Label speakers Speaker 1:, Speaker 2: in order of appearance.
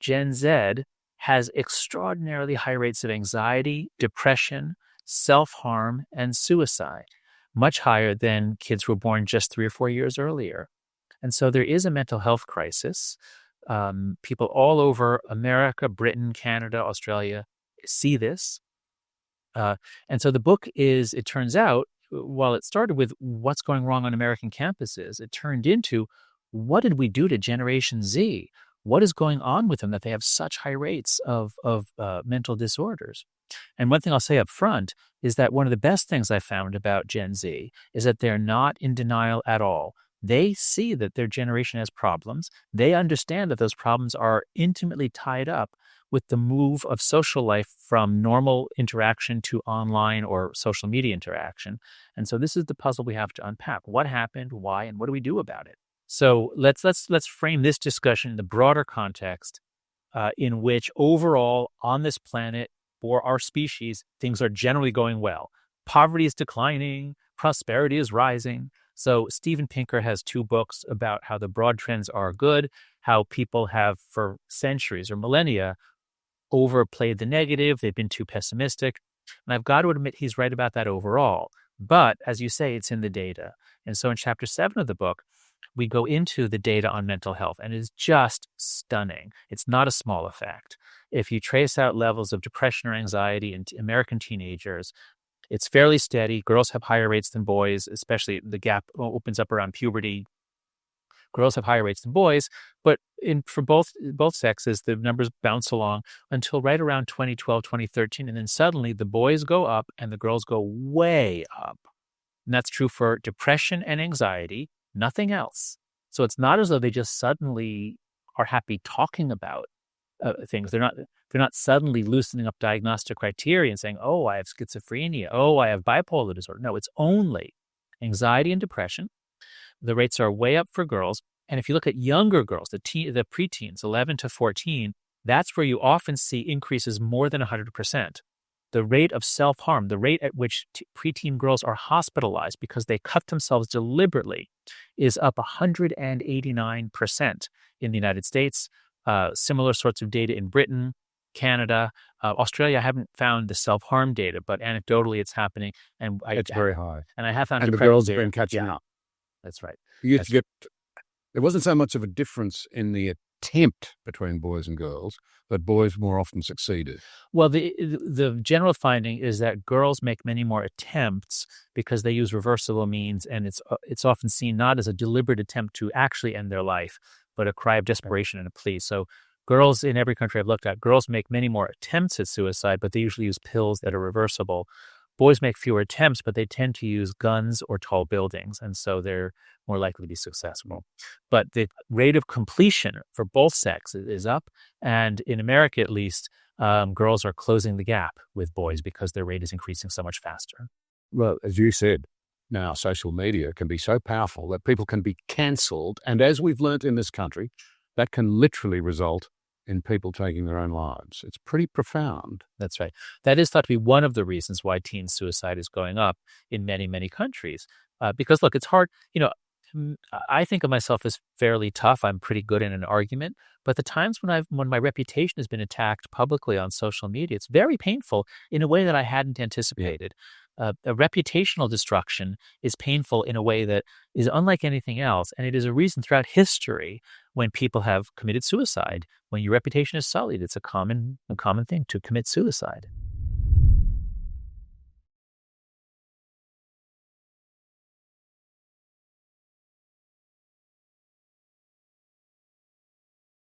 Speaker 1: Gen Z has extraordinarily high rates of anxiety, depression, self-harm, and suicide, much higher than kids who were born just 3 or 4 years earlier. And so there is a mental health crisis. People all over America, Britain, Canada, Australia see this. And so the book is, it turns out, while it started with what's going wrong on American campuses, it turned into what did we do to Generation Z? What is going on with them that they have such high rates of mental disorders? And one thing I'll say up front is that one of the best things I found about Gen Z is that they're not in denial at all. They see that their generation has problems. They understand that those problems are intimately tied up with the move of social life from normal interaction to online or social media interaction. And so this is the puzzle we have to unpack. What happened, why, and what do we do about it? So let's frame this discussion in the broader context in which overall on this planet for our species, things are generally going well. Poverty is declining, prosperity is rising. So Steven Pinker has 2 books about how the broad trends are good, how people have for centuries or millennia overplayed the negative, they've been too pessimistic. And I've got to admit he's right about that overall. But as you say, it's in the data. And so in chapter 7 of the book, we go into the data on mental health, and it is just stunning. It's not a small effect. If you trace out levels of depression or anxiety in American teenagers, it's fairly steady. Girls have higher rates than boys, especially the gap opens up around puberty. Girls have higher rates than boys, but for both sexes, the numbers bounce along until right around 2012, 2013, and then suddenly the boys go up and the girls go way up. And that's true for depression and anxiety, nothing else. So it's not as though they just suddenly are happy talking about things. They're not suddenly loosening up diagnostic criteria and saying, oh, I have schizophrenia. Oh, I have bipolar disorder. No, it's only anxiety and depression. The rates are way up for girls. And if you look at younger girls, the preteens, 11 to 14, that's where you often see increases more than 100%. The rate of self-harm, the rate at which preteen girls are hospitalized because they cut themselves deliberately, is up 189% in the United States. Similar sorts of data in Britain, Canada, Australia. I haven't found the self-harm data, but anecdotally it's happening. And
Speaker 2: it's very high.
Speaker 1: And I have found
Speaker 2: and the girls have been catching up.
Speaker 1: That's right.
Speaker 2: There wasn't so much of a difference in the attempt between boys and girls, but boys more often succeeded.
Speaker 1: Well, the general finding is that girls make many more attempts because they use reversible means, and it's often seen not as a deliberate attempt to actually end their life, but a cry of desperation and a plea. So girls in every country I've looked at, girls make many more attempts at suicide, but they usually use pills that are reversible. Boys make fewer attempts, but they tend to use guns or tall buildings, and so they're more likely to be successful. But the rate of completion for both sexes is up, and in America at least, girls are closing the gap with boys because their rate is increasing so much faster.
Speaker 2: Well, as you said, now social media can be so powerful that people can be cancelled, and as we've learnt in this country, that can literally result in people taking their own lives. It's pretty profound.
Speaker 1: That's right. That is thought to be one of the reasons why teen suicide is going up in many, many countries. Because look, it's hard. I think of myself as fairly tough. I'm pretty good in an argument. But the times when my reputation has been attacked publicly on social media, it's very painful in a way that I hadn't anticipated. A reputational destruction is painful in a way that is unlike anything else. And it is a reason throughout history when people have committed suicide, when your reputation is sullied, it's a common thing to commit suicide.